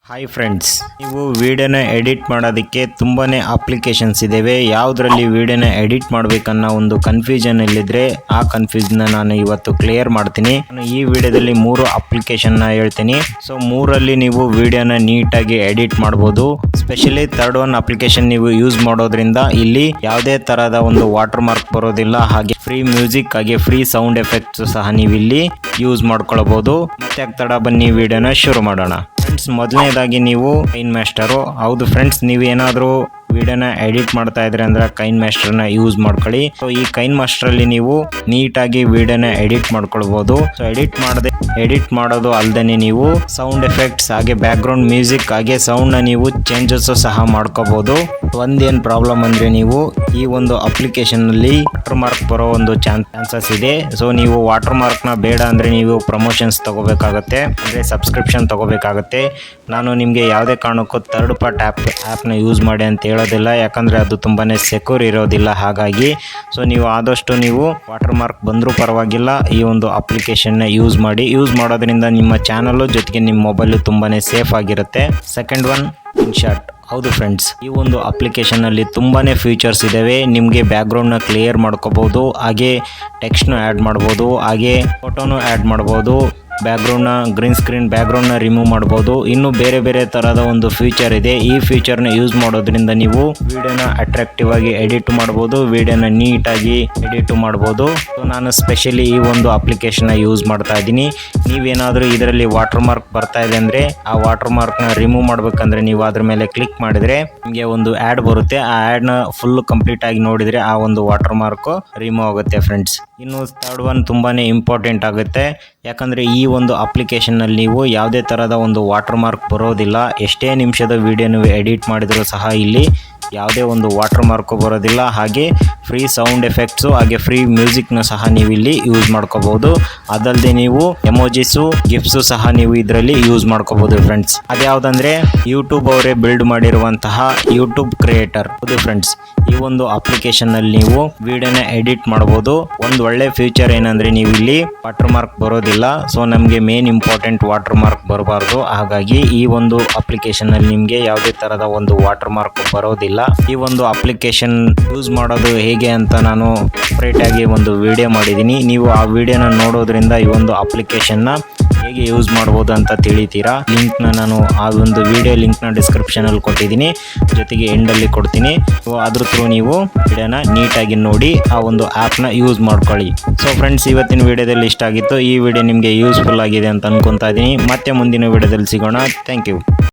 Hi friends, ನೀವು ವಿಡಿಯೋನ edit ಮಾಡೋದಕ್ಕೆ ತುಂಬಾ ಅಪ್ಲಿಕೇಶನ್ಸ್ ಇದ್ದಾವೆ. ಯಾವುದರಲ್ಲಿ ವಿಡಿಯೋನ ಎಡಿಟ್ ಮಾಡಬೇಕನ್ನೋ ಒಂದು ಕನ್ಫ್ಯೂಷನಲ್ಲಿದ್ದರೆ ಆ ಕನ್ಫ್ಯೂಷನ್ನ ನಾನು ಇವತ್ತು ಕ್ಲಿಯರ್ ಮಾಡ್ತೀನಿ. ನಾನು ಈ ವಿಡಿಯೋದಲ್ಲಿ 3 ಅಪ್ಲಿಕೇಶನ್ನ ಹೇಳ್ತೀನಿ. ಸೊ 3ರಲ್ಲಿ ನೀವು ವಿಡಿಯೋನ ನೀಟಾಗಿ ಎಡಿಟ್ ಮಾಡ್ಬೋದು. ಸ್ಪೆಷಲಿ ಥರ್ಡ್ ಒನ್ ಅಪ್ಲಿಕೇಶನ್ ನೀವು ಯೂಸ್ ಮಾಡೋದ್ರಿಂದ ಇಲ್ಲಿ ಯಾವುದೇ ತರಹದ ಒಂದು ವಾಟರ್ ಮಾರ್ಕ್ ಬರೋದಿಲ್ಲ. ಹಾಗೆ ಫ್ರೀ ಮ್ಯೂಸಿಕ್ ಹಾಗೆ ಫ್ರೀ ಸೌಂಡ್ ಎಫೆಕ್ಟ್ಸ್ ಸಹ ನೀವು ಇಲ್ಲಿ ಯೂಸ್ ಮಾಡ್ಕೊಳ್ಬೋದು. ಮತ್ತೆ ತಡ ಬನ್ನಿ ವಿಡಿಯೋನ ಶುರು ಮಾಡೋಣ. ಫ್ರೆಂಡ್ಸ್, ಮೊದಲನೇದಾಗಿ ನೀವು ಕೈನ್ ಮಾಸ್ಟರು. ಹೌದು ಫ್ರೆಂಡ್ಸ್, ನೀವು ಏನಾದರೂ ವಿಡಿಯೋನ ಎಡಿಟ್ ಮಾಡ್ತಾ ಇದ್ರೆ ಅಂದ್ರೆ ಕೈನ್ ಮಾಸ್ಟರ್ನ ಯೂಸ್ ಮಾಡ್ಕೊಳ್ಳಿ. ಸೊ ಈ ಕೈನ್ ಮಾಸ್ಟರಲ್ಲಿ ನೀವು ನೀಟಾಗಿ ವಿಡಿಯೋನ ಎಡಿಟ್ ಮಾಡ್ಕೊಳ್ಬೋದು. ಸೊ ಎಡಿಟ್ ಮಾಡೋದು ಅಲ್ಲದೆ ನೀವು ಸೌಂಡ್ ಎಫೆಕ್ಟ್ಸ್ ಹಾಗೆ ಬ್ಯಾಕ್ ಗ್ರೌಂಡ್ ಮ್ಯೂಸಿಕ್ ಹಾಗೆ ಸೌಂಡ್ನ ನೀವು ಚೇಂಜಸ್ ಸಹ ಮಾಡ್ಕೋಬಹುದು. ಒಂದೇನು ಪ್ರಾಬ್ಲಮ್ ಅಂದರೆ ನೀವು ಈ ಒಂದು ಅಪ್ಲಿಕೇಶನ್ನಲ್ಲಿ ವಾಟರ್ ಮಾರ್ಕ್ ಬರೋ ಒಂದು ಚಾನ್ಸಸ್ ಇದೆ. ಸೊ ನೀವು ವಾಟರ್ ಮಾರ್ಕ್ನ ಬೇಡ ಅಂದರೆ ನೀವು ಪ್ರಮೋಷನ್ಸ್ ತಗೋಬೇಕಾಗತ್ತೆ, ಅಂದರೆ ಸಬ್ಸ್ಕ್ರಿಪ್ಷನ್ ತಗೋಬೇಕಾಗತ್ತೆ. ನಾನು ನಿಮಗೆ ಯಾವುದೇ ಕಾರಣಕ್ಕೂ ಥರ್ಡ್ ಪಾರ್ಟ್ ಆ್ಯಪ್ನ ಯೂಸ್ ಮಾಡಿ ಅಂತ ಹೇಳೋದಿಲ್ಲ, ಯಾಕಂದರೆ ಅದು ತುಂಬಾ ಸೆಕ್ಯೂರ್ ಇರೋದಿಲ್ಲ. ಹಾಗಾಗಿ ಸೊ ನೀವು ಆದಷ್ಟು ನೀವು ವಾಟರ್ ಮಾರ್ಕ್ ಬಂದರೂ ಪರವಾಗಿಲ್ಲ, ಈ ಒಂದು ಅಪ್ಲಿಕೇಶನ್ನ ಯೂಸ್ ಮಾಡಿ. ಯೂಸ್ ಮಾಡೋದ್ರಿಂದ ನಿಮ್ಮ ಚಾನಲ್ಲು ಜೊತೆಗೆ ನಿಮ್ಮ ಮೊಬೈಲು ತುಂಬಾ ಸೇಫ್ ಆಗಿರುತ್ತೆ. Second one InShot. ಹೌದು ಫ್ರೆಂಡ್ಸ್, ಈ ಒಂದು ಅಪ್ಲಿಕೇಶನಲ್ಲಿ ತುಂಬಾ ಫೀಚರ್ಸ್ ಇದ್ದಾವೆ. ನಿಮಗೆ ಬ್ಯಾಕ್ಗ್ರೌಂಡ್ನ ಕ್ಲಿಯರ್ ಮಾಡ್ಕೋಬೋದು, ಹಾಗೆ ಟೆಕ್ಸ್ಟ್ನ ಆ್ಯಡ್ ಮಾಡ್ಬೋದು, ಹಾಗೆ ಫೋಟೋನು ಆ್ಯಡ್ ಮಾಡ್ಬೋದು, ಬ್ಯಾಕ್ಗ್ರೌಂಡ್ನ ಗ್ರೀನ್ ಸ್ಕ್ರೀನ್ ಬ್ಯಾಕ್ಗ್ರೌಂಡ್ನ ರಿಮೂವ್ ಮಾಡ್ಬೋದು. ಇನ್ನು ಬೇರೆ ಬೇರೆ ಥರದ ಒಂದು ಫೀಚರ್ ಇದೆ. ಈ ಫೀಚರ್ನ ಯೂಸ್ ಮಾಡೋದ್ರಿಂದ ನೀವು ವಿಡಿಯೋನ ಅಟ್ರಾಕ್ಟಿವ್ ಆಗಿ ಎಡಿಟ್ ಮಾಡ್ಬೋದು, ವಿಡಿಯೋನ ನೀಟಾಗಿ ಎಡಿಟ್ ಮಾಡ್ಬೋದು. ಸೊ ನಾನು ಸ್ಪೆಷಲಿ ಈ ಒಂದು ಅಪ್ಲಿಕೇಶನ್ನ ಯೂಸ್ ಮಾಡ್ತಾ ಇದ್ದೀನಿ. ನೀವೇನಾದರೂ ಇದರಲ್ಲಿ ವಾಟರ್ ಮಾರ್ಕ್ ಬರ್ತಾ ಇದೆ ಅಂದರೆ ಆ ವಾಟರ್ ಮಾರ್ಕ್ನ ರಿಮೂವ್ ಮಾಡಬೇಕಂದ್ರೆ ನೀವು ಅದ್ರ ಮೇಲೆ ಕ್ಲಿಕ್ ಮಾಡಿದರೆ ನಿಮಗೆ ಒಂದು ಆ್ಯಡ್ ಬರುತ್ತೆ. ಆ ಆ್ಯಡ್ನ ಫುಲ್ ಕಂಪ್ಲೀಟ್ ಆಗಿ ನೋಡಿದರೆ ಆ ಒಂದು ವಾಟರ್ ಮಾರ್ಕ್ ರಿಮೂವ್ ಆಗುತ್ತೆ ಫ್ರೆಂಡ್ಸ್. ಇನ್ನು ಥರ್ಡ್ ಒನ್ ತುಂಬಾ ಇಂಪಾರ್ಟೆಂಟ್ ಆಗುತ್ತೆ, ಯಾಕಂದರೆ ಈ ಒಂದು ಅಪ್ಲಿಕೇಶನ್ನಲ್ಲಿ ನೀವು ಯಾವುದೇ ಥರದ ಒಂದು ವಾಟರ್ ಮಾರ್ಕ್ ಬರೋದಿಲ್ಲ. ಎಷ್ಟೇ ನಿಮಿಷದ ವಿಡಿಯೋ ನೀವು ಎಡಿಟ್ ಮಾಡಿದರೂ ಸಹ ಇಲ್ಲಿ ಯಾವುದೇ ಒಂದು ವಾಟರ್ ಮಾರ್ಕು ಬರೋದಿಲ್ಲ. ಹಾಗೆ ಫ್ರೀ ಸೌಂಡ್ ಎಫೆಕ್ಟ್ಸು ಹಾಗೆ ಫ್ರೀ ಮ್ಯೂಸಿಕ್ನ ಸಹ ನೀವು ಇಲ್ಲಿ ಯೂಸ್ ಮಾಡ್ಕೋಬೋದು. ಅದಲ್ಲದೆ ನೀವು ಎಮೋಜಿಸು ಗಿಫ್ಟ್ಸು ಸಹ ನೀವು ಇದರಲ್ಲಿ ಯೂಸ್ ಮಾಡ್ಕೋಬೋದು ಫ್ರೆಂಡ್ಸ್. ಅದ್ಯಾವುದಂದರೆ ಯೂಟ್ಯೂಬ್ ಅವರೇ ಬಿಲ್ಡ್ ಮಾಡಿರುವಂತಹ ಯೂಟ್ಯೂಬ್ ಕ್ರಿಯೇಟರ್. ಹೌದು ಫ್ರೆಂಡ್ಸ್, ಈ ಒಂದು ಅಪ್ಲಿಕೇಶನ್ನಲ್ಲಿ ನೀವು ವಿಡಿಯೋನ ಎಡಿಟ್ ಮಾಡ್ಬೋದು. ಒಂದು ಒಳ್ಳೆ ಫ್ಯೂಚರ್ ಏನಂದರೆ ನೀವು ಇಲ್ಲಿ ವಾಟರ್ ಮಾರ್ಕ್ ಬರೋದಿಲ್ಲ. ಸೊ ನಮಗೆ ಮೇನ್ ಇಂಪಾರ್ಟೆಂಟ್ ವಾಟರ್ ಮಾರ್ಕ್ ಬರಬಾರ್ದು. ಹಾಗಾಗಿ ಈ ಒಂದು ಅಪ್ಲಿಕೇಶನ್ನಲ್ಲಿ ನಿಮಗೆ ಯಾವುದೇ ಥರದ ಒಂದು ವಾಟರ್ ಮಾರ್ಕ್ ಬರೋದಿಲ್ಲ. ಈ ಒಂದು ಅಪ್ಲಿಕೇಶನ್ ಯೂಸ್ ಮಾಡೋದು ಹೇಗೆ ಅಂತ ನಾನು ಸಪ್ರೇಟಾಗಿ ಒಂದು ವಿಡಿಯೋ ಮಾಡಿದ್ದೀನಿ. ನೀವು ಆ ವಿಡಿಯೋನ ನೋಡೋದ್ರಿಂದ ಈ ಒಂದು ಅಪ್ಲಿಕೇಶನ್ನ ಹೇಗೆ ಯೂಸ್ ಮಾಡ್ಬೋದು ಅಂತ ತಿಳಿತೀರಾ. ಲಿಂಕ್ನ ನಾನು ಆ ಒಂದು ವಿಡಿಯೋ ಲಿಂಕ್ನ ಡಿಸ್ಕ್ರಿಪ್ಷನಲ್ಲಿ ಕೊಟ್ಟಿದ್ದೀನಿ, ಜೊತೆಗೆ ಎಂಡಲ್ಲಿ ಕೊಡ್ತೀನಿ. ಸೊ ಅದ್ರ ಥ್ರೂ ನೀವು ವಿಡಿಯೋನ ನೀಟಾಗಿ ನೋಡಿ ಆ ಒಂದು ಆ್ಯಪ್ನ ಯೂಸ್ ಮಾಡ್ಕೊಳ್ಳಿ. ಸೊ ಫ್ರೆಂಡ್ಸ್, ಇವತ್ತಿನ ವಿಡಿಯೋದಲ್ಲಿ ಇಷ್ಟ ಆಗಿತ್ತು. ಈ ವಿಡಿಯೋ ನಿಮಗೆ ಯೂಸ್ಫುಲ್ ಆಗಿದೆ ಅಂತ ಅನ್ಕೊತಾ ಇದ್ದೀನಿ. ಮತ್ತೆ ಮುಂದಿನ ವಿಡಿಯೋದಲ್ಲಿ ಸಿಗೋಣ. Thank you.